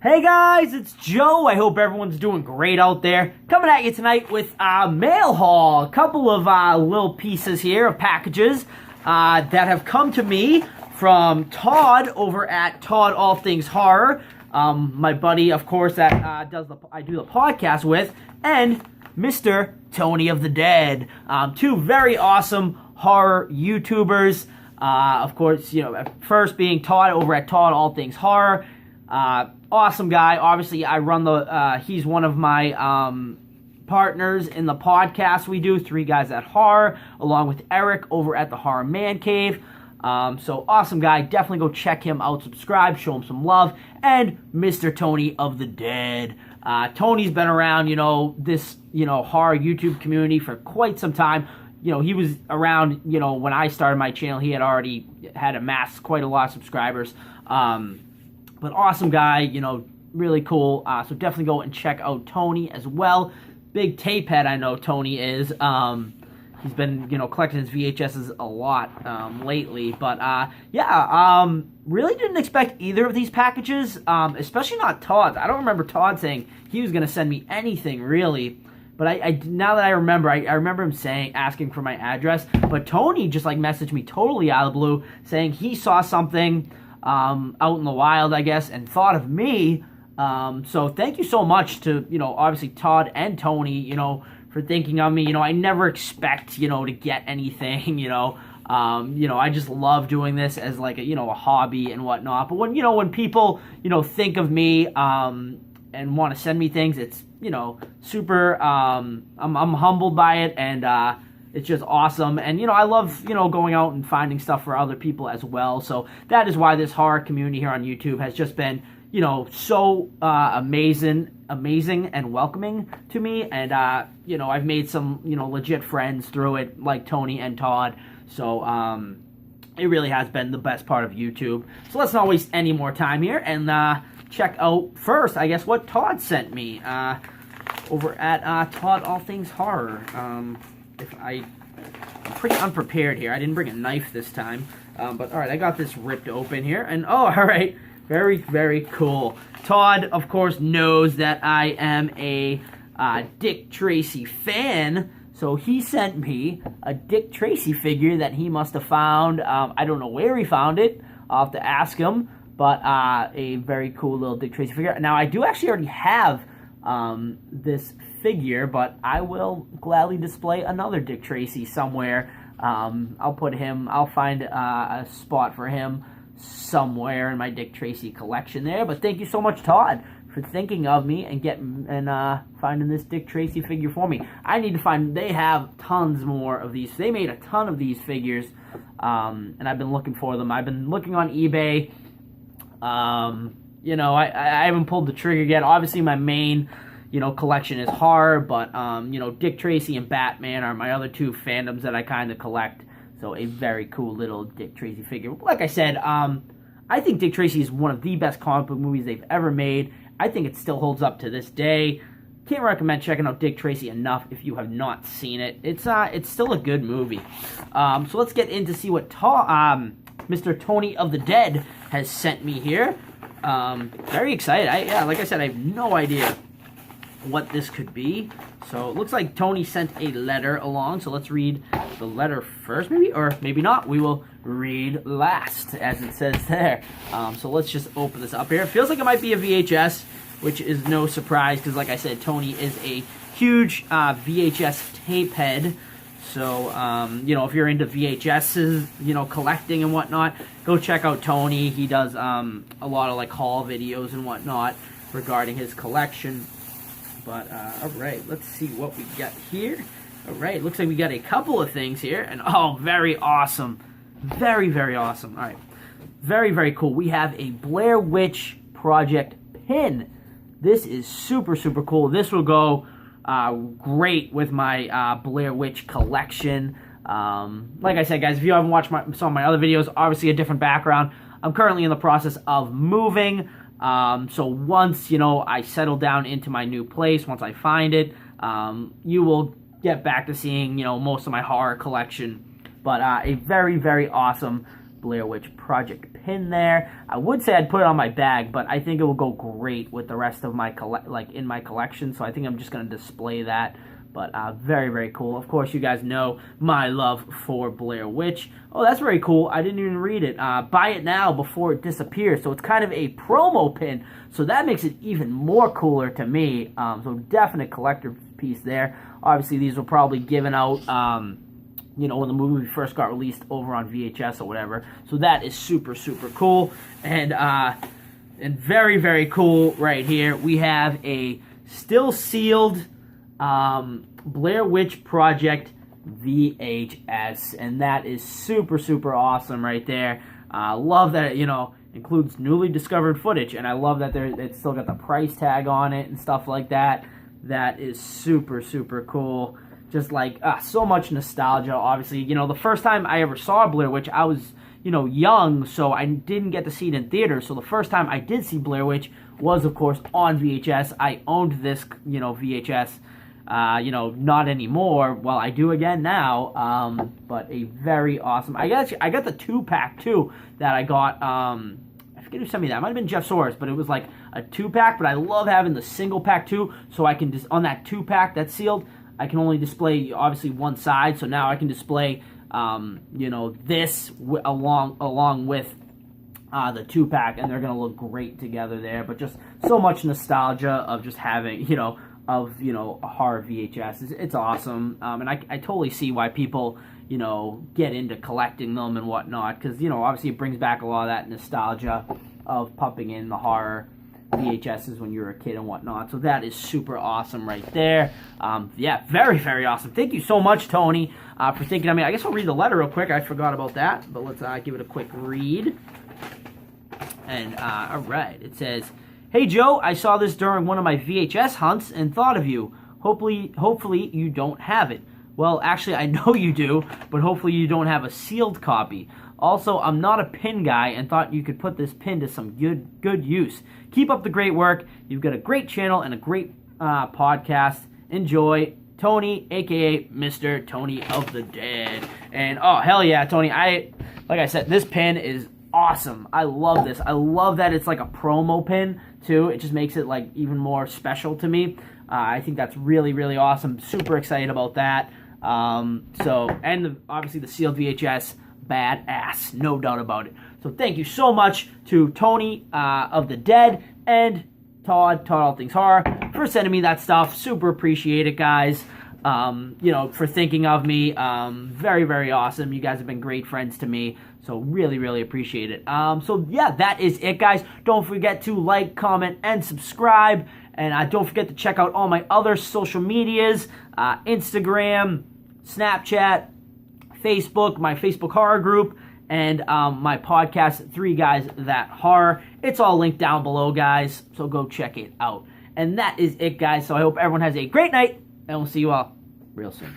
Hey guys, it's Joe. I hope everyone's doing great out there. Coming at you tonight with a mail haul. A couple of little pieces here of packages that have come to me from Todd over at Todd All Things Horror. My buddy, of course, that I do the podcast with, and Mr. Tony of the Dead. Two very awesome horror YouTubers. Of course, first being Todd over at Todd All Things Horror. Awesome guy. Obviously, I run he's one of my partners in the podcast we do, Three Guys at Horror, along with Eric over at the Horror Man Cave. So awesome guy. Definitely go check him out, subscribe, show him some love. And Mr. Tony of the Dead. Tony's been around, this, horror YouTube community for quite some time. He was around, when I started my channel. He had already had amassed quite a lot of subscribers. But awesome guy, really cool. So definitely go and check out Tony as well. Big tape head, I know Tony is. He's been, collecting his VHSs a lot lately. But, really didn't expect either of these packages, especially not Todd's. I don't remember Todd saying he was going to send me anything, really. But now that I remember, I remember him asking for my address. But Tony just, messaged me totally out of the blue, saying he saw something out in the wild, I guess, and thought of me. So thank you so much to, obviously Todd and Tony, for thinking of me. I never expect, to get anything, I just love doing this as a hobby and whatnot. But when people, think of me, and want to send me things, it's, super, I'm humbled by it, and, it's just awesome. And, I love, going out and finding stuff for other people as well. So that is why this horror community here on YouTube has just been, so amazing and welcoming to me. And, I've made some, legit friends through it, like Tony and Todd. So it really has been the best part of YouTube. So let's not waste any more time here and check out first, I guess, what Todd sent me over at Todd All Things Horror. I'm pretty unprepared here. I didn't bring a knife this time. But, all right, I got this ripped open here. And, all right, very, very cool. Todd, of course, knows that I am a Dick Tracy fan. So he sent me a Dick Tracy figure that he must have found. I don't know where he found it. I'll have to ask him. But a very cool little Dick Tracy figure. Now, I do actually already have this figure, but I will gladly display another Dick Tracy somewhere. I'll find a spot for him somewhere in my Dick Tracy collection there. But thank you so much, Todd, for thinking of me and finding this Dick Tracy figure for me. I need to find, they have tons more of these. They made a ton of these figures, and I've been looking for them. I've been looking on eBay. I haven't pulled the trigger yet. Obviously, my main, collection is horror, but, Dick Tracy and Batman are my other two fandoms that I kind of collect. So, a very cool little Dick Tracy figure. Like I said, I think Dick Tracy is one of the best comic book movies they've ever made. I think it still holds up to this day. Can't recommend checking out Dick Tracy enough if you have not seen it. It's still a good movie. So, let's get in to see what Mr. Tony of the Dead has sent me here. Very excited. Like I said, I have no idea what this could be. So it looks like Tony sent a letter along. So let's read the letter first, maybe, or maybe not. We will read last, as it says there. So let's just open this up here. It feels like it might be a VHS, which is no surprise because, like I said, Tony is a huge VHS tape head. So, if you're into VHSs, collecting and whatnot, go check out Tony. He does a lot of, haul videos and whatnot regarding his collection. But, all right, let's see what we got here. All right, looks like we got a couple of things here. And, oh, very awesome. Very, very awesome. All right, very, very cool. We have a Blair Witch Project pin. This is super, super cool. This will go great with my Blair Witch collection. Like I said, guys, if you haven't watched some of my other videos, obviously a different background. I'm currently in the process of moving. So once, I settle down into my new place, once I find it, you will get back to seeing, most of my horror collection. But a very, very awesome Blair Witch Project pin there. I would say I'd put it on my bag, but I think it will go great with the rest of my in my collection. So I think I'm just going to display that. But very, very cool. Of course, you guys know my love for Blair Witch. Oh, that's very cool. I didn't even read it. Buy it now before it disappears. So it's kind of a promo pin. So that makes it even more cooler to me. So definite collector piece there. Obviously, these were probably given out you know, when the movie first got released over on VHS or whatever. So that is super, super cool. And very, very cool right here. We have a still sealed Blair Witch Project VHS. And that is super, super awesome right there. Love that it, you know, includes newly discovered footage. And I love that it's still got the price tag on it and stuff like that. That is super, super cool. Just like, so much nostalgia, obviously. You know, the first time I ever saw Blair Witch, I was, you know, young, so I didn't get to see it in theaters. So the first time I did see Blair Witch was, of course, on VHS. I owned this, you know, VHS, you know, not anymore. Well, I do again now, but a very awesome. I got the 2-pack, too, that I got, I forget who sent me that. It might have been Jeff Soares, but it was like a 2-pack, but I love having the single pack, too, so I can just, on that 2-pack that's sealed, I can only display, obviously, one side, so now I can display, you know, this along with the 2-pack, and they're going to look great together there, but just so much nostalgia of just having, you know, a horror VHS. It's awesome, and I totally see why people, you know, get into collecting them and whatnot, because, you know, obviously it brings back a lot of that nostalgia of pumping in the horror VHSs when you were a kid and whatnot. So that is super awesome right there. Yeah, very, very awesome. Thank you so much, Tony, for thinking of me. I guess I'll read the letter real quick. I forgot about that, but let's give it a quick read. And, all right, it says, "Hey, Joe, I saw this during one of my VHS hunts and thought of you. Hopefully you don't have it. Well, actually, I know you do, but hopefully you don't have a sealed copy. Also, I'm not a pin guy and thought you could put this pin to some good use. Keep up the great work. You've got a great channel and a great podcast. Enjoy, Tony, a.k.a. Mr. Tony of the Dead." And, oh, hell yeah, Tony. Like I said, this pin is awesome. I love this. I love that it's like a promo pin, too. It just makes it, like, even more special to me. I think that's really, really awesome. Super excited about that. Obviously the sealed VHS, badass, no doubt about it. So thank you so much to Tony of the Dead and Todd All Things Horror for sending me that stuff. Super appreciate it, guys. You know, for thinking of me. Very, very awesome. You guys have been great friends to me. So really, really appreciate it. So yeah, that is it, guys. Don't forget to like, comment, and subscribe. And don't forget to check out all my other social medias, Instagram, Snapchat, Facebook, my Facebook horror group, and my podcast, 3 Guys That Horror. It's all linked down below, guys, so go check it out. And that is it, guys. So I hope everyone has a great night, and we'll see you all real soon.